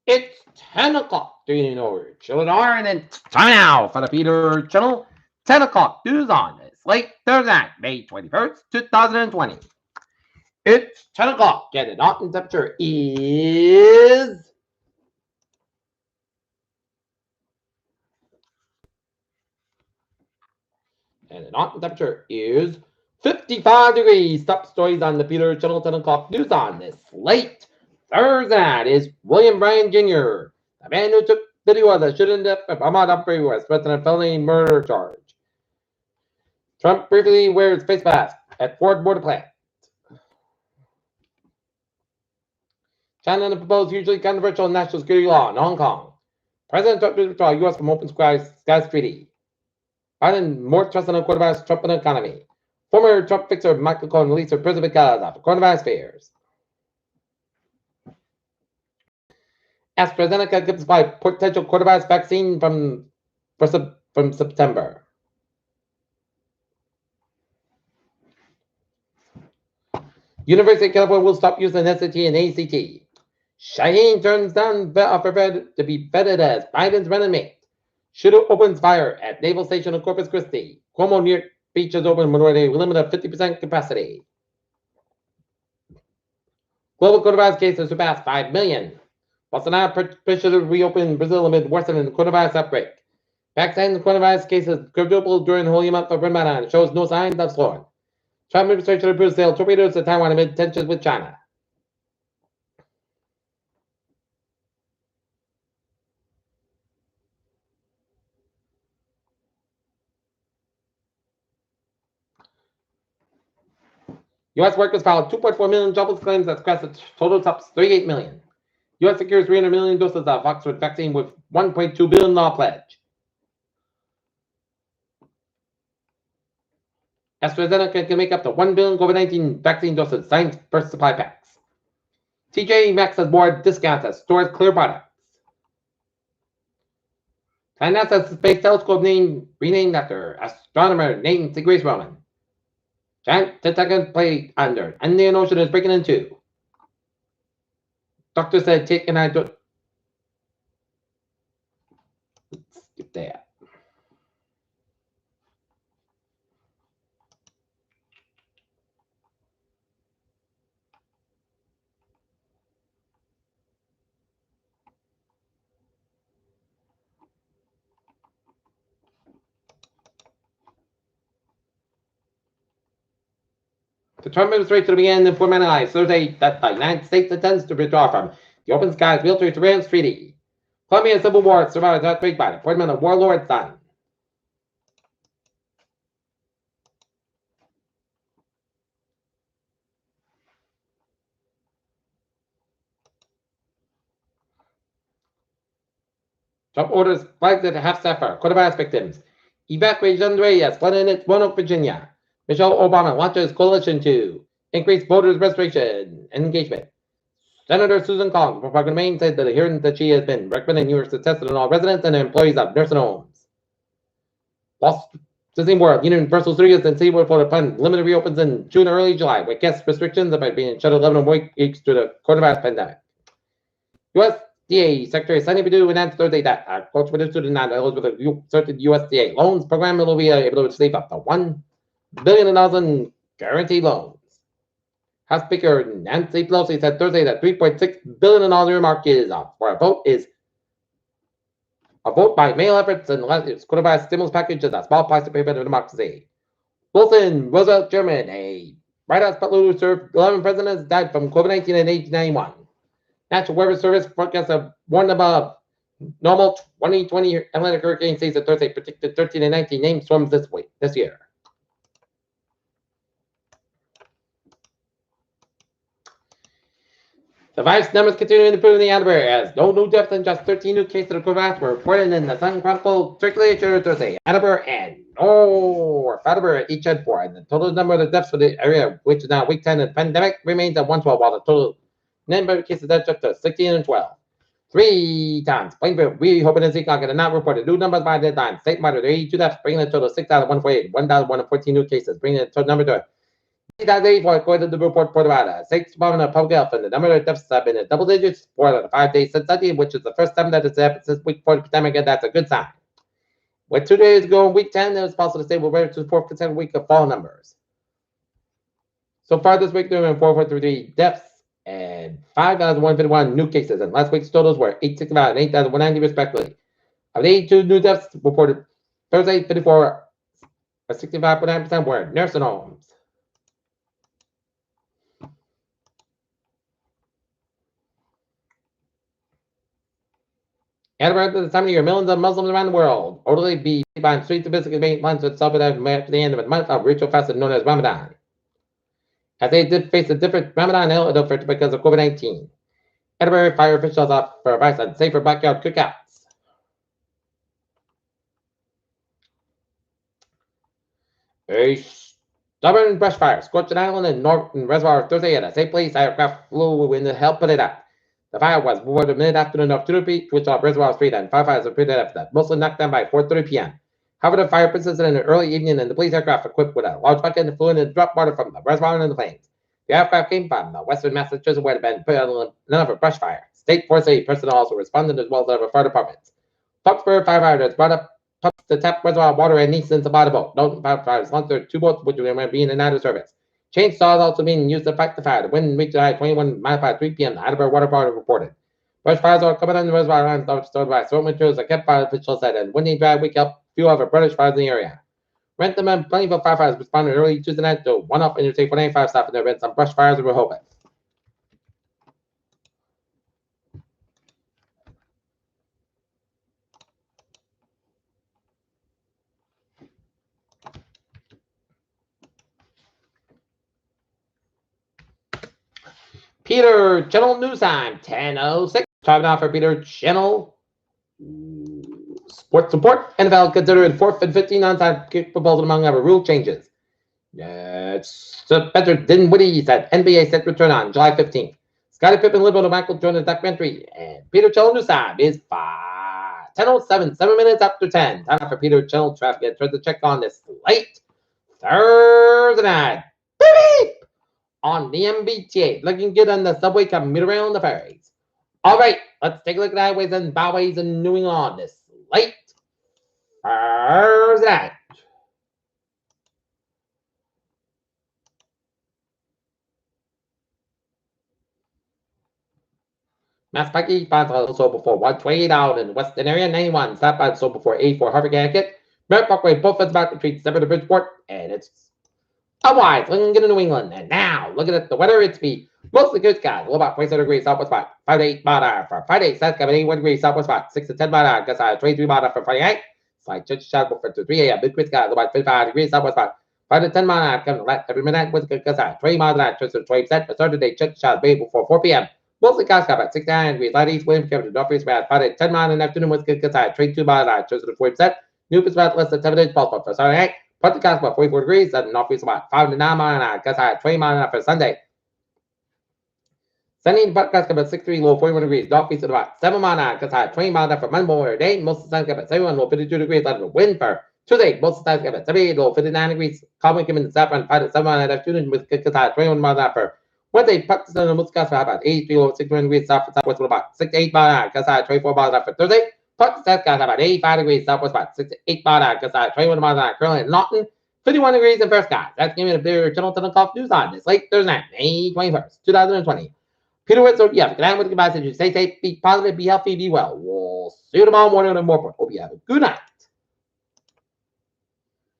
It's 10 o'clock. Do you know where children are? And it's time now for the Peter Channel 10 o'clock news on this late Thursday, May 21st, 2020. It's 10 o'clock and the Mountain temperature is. And the Mountain temperature is 55 degrees. Top stories on the Peter Channel 10 o'clock news on this late Thursday is William Bryan Jr., the man who took video of the shooting death of Ahmaud Arbery was arrested on a felony murder charge. Trump briefly wears face mask at Ford border plant. China proposed hugely controversial national security law in Hong Kong. President Trump to withdraw U.S. from Open Skies Treaty. Biden more trust in coronavirus Trump and the economy. Former Trump fixer Michael Cohen released her prison because of coronavirus fears. AstraZeneca gives by potential coronavirus vaccine from September. University of California will stop using SAT and ACT. Shaheen turns down offer to be vetted as Biden's running mate. Shooter opens fire at Naval Station in Corpus Christi. Cuomo near beach is open minority limit of 50% capacity. Global coronavirus cases surpass 5 million. Bolsonaro pressure to reopen Brazil amid worsening coronavirus outbreak. Vaccine coronavirus cases quadrupled during the holy month of Ramadan shows no signs of slowing. Trump administration approves sale torpedoes to Taiwan amid tensions with China. U.S. workers filed 2.4 million jobless claims that crashed the total tops 38 million. U.S. secures 300 million doses of Oxford vaccine with 1.2 billion law pledge. AstraZeneca can make up to 1 billion COVID-19 vaccine doses signed first supply packs. TJ Maxx has more discounts as stores clear products. NASA's space telescope renamed after astronomer named Grace Roman. Giant tentacle plate under Indian Ocean is breaking in two. Doctor said, "Take and I don't." Let's skip that. The Trump administration began to formalize Thursday that the United States intends to withdraw from the Open Skies Military Surveillance Treaty. Colombia Civil War survived outbreak by the appointment of warlord son. Trump orders flags at half staff for coronavirus victims. Evacuation rate has flooded in Roanoke, Virginia. Michelle Obama launches coalition to increase voters' registration and engagement. Senator Susan Collins from Park Maine said that the hearing that she has been recommending New York to test on all residents and employees of nursing homes. Disney World, Universal Studios, and SeaWorld Florida plan limited reopens in June or early July, with guest restrictions about being shut 11 weeks due to the coronavirus pandemic. USDA Secretary Sonny Perdue announced Thursday that agricultural students not eligible with certain USDA loans program will be able to receive up to $1 billion in guaranteed loans. House Speaker Nancy Pelosi said Thursday that $3.6 billion earmark is for a vote by mail efforts and coronavirus stimulus package is a small price to pay for democracy. Wilson Roosevelt German, a White House butler who served 11 presidents, died from COVID-19 at age 91. National Weather Service forecasts a warned above normal 2020 Atlantic hurricane season Thursday predicted 13 and 19 named storms this year. The virus numbers continue to improve in the Attleboro as no new deaths and just 13 new cases of coronavirus were reported in the Sun Chronicle circulation Thursday. Attleboro and North Attleboro each had 4, and the total number of deaths for the area, which is now week 10 of the pandemic, remains at 112, while the total number of cases that's up to 16 and 12. 3 times. Plainfield, we hoping and Seekonk did not report new numbers by deadline. Statewide, 82 deaths, bringing the total 6,148, 1,114 new cases, bringing the total number to 2084, according to the report Portavada, State Department of Public Health, and the number of deaths have been in double digits for the 5 days since Sunday, which is the first time that it's happened since week 4 of the pandemic, and that's a good sign. With 2 days ago in week 10, it was possible to say we're ready to the fourth consecutive week of fall numbers. So far this week, there have been 443 deaths and 5,151 new cases, and last week's totals were 865 and 8,190 respectively. Of the 82 new deaths reported Thursday, 54 or 65.9% were in nursing homes. At around this time of year, millions of Muslims around the world orderly be behind streets of Biscuit main months with Saturday after the end of a month of ritual fasting known as Ramadan. As they did face a different Ramadan hell because of COVID-19. Edinburgh fire officials offer advice on safer backyard cookouts. A stubborn brush fire scorched an island in Norton Reservoir Thursday at a safe place. Aircraft flew in to help put it out. The fire was reported mid-afternoon of 2 p.m., which off Reservoir Street, and firefighters reported after that, mostly knocked down by 4:30 p.m. However, the fire persisted in the early evening, and the police aircraft equipped with a large bucket and flew in and dropped water from the reservoir into the flames. The aircraft came from the western Massachusetts, where it had been put on another brush fire. State Forest Aid personnel also responded, as well as other fire departments. Foxborough firefighters brought up pumps to tap reservoir water and needs into the boat. No firefighters launched their 2 boats, which were being in and out of service. Chainsaws also being used to fight the fire. The wind reached a high 21 miles by 3 p.m. The Attleboro Water Department reported. Brush fires are coming on the reservoir and stored by smoke materials that kept fire officials said, and windy dry week helped few other British fires in the area. Rentham and Plainville firefighters responded early Tuesday night to one off Interstate 495 stop, and there have been some brush fires in Rehoboth. Peter Channel News Time, 10:06. Time now for Peter Channel Sports Report. NFL considered 4th and 15 onside kick proposal among other rule changes. It's better than Woody said. NBA set return on July 15th. Scottie Pippen, Liberal, Michael Jordan documentary. And Peter Channel News Time is 10:07, 7 minutes after 10. Time for Peter Channel traffic. Try to check on this late Thursday night. Beep! On the MBTA, looking good on the subway coming around the ferries. All right, let's take a look at highways and byways in New England this late Thursday night. Massapequa, Bonds sold before 128 out in the western area, 91. Southbound sold before 84 Harvard, Connecticut. Merritt Parkway, both ends about retreat, 7 to Bridgeport, and it's otherwise, looking good in New England. And now, looking at the weather, it's be mostly good skies. Low about 27 degrees southwest spot. 5 to 8 mile an hour for Friday. South coming 81 degrees southwest spot. 6 to 10 mile an hour. Gust 23 mile an hour for Friday night. Slight church shot for 3 a.m. Big quick skies. Low about 55 degrees southwest spot. 5 to 10 mile an hour coming left every minute with good gust 20 miles an hour. Church to 20% for Saturday. Church shot bay before 4 p.m. Mostly clouds about 69 degrees. Light east wind coming to northeast about 5 to 10 miles in the afternoon with good gust 22 miles an hour. Church to 40%. New is about less than 7 days possible for Saturday night. Partly clouds about 44 degrees, and northeast about 5 to 9 miles an hour. Gust 20 miles an hour for Sunday. Sunday, partly clouds about 63, low 41 degrees. Northeast at about 7 miles an hour. Gust 20 miles an hour for Monday day. Most of the sun about 71, low 52 degrees. Under the wind for Tuesday. Most of the sun about 78, low 59 degrees. Calm wind coming in the south and 5 to 7 miles an hour. Afternoon with gust 21 miles an hour for Wednesday. Partly sun and most clouds for about 83, low 61 degrees. South and southwest with about 6 to 8 miles an hour. Gust 24 miles an hour for Thursday. Partly south got about 85 degrees. Southwest about 6 to 8 miles an hour. Gust 21 miles an hour. Currently in Lawton. 51 degrees in first skies. That's giving me the Peter Channel 10 o'clock news on this late Thursday night, May 21st, 2020. Peter Whitson, yeah, good night with the goodbye. Stay safe, be positive, be healthy, be well. We'll see you tomorrow morning on more. Hope you have a good night.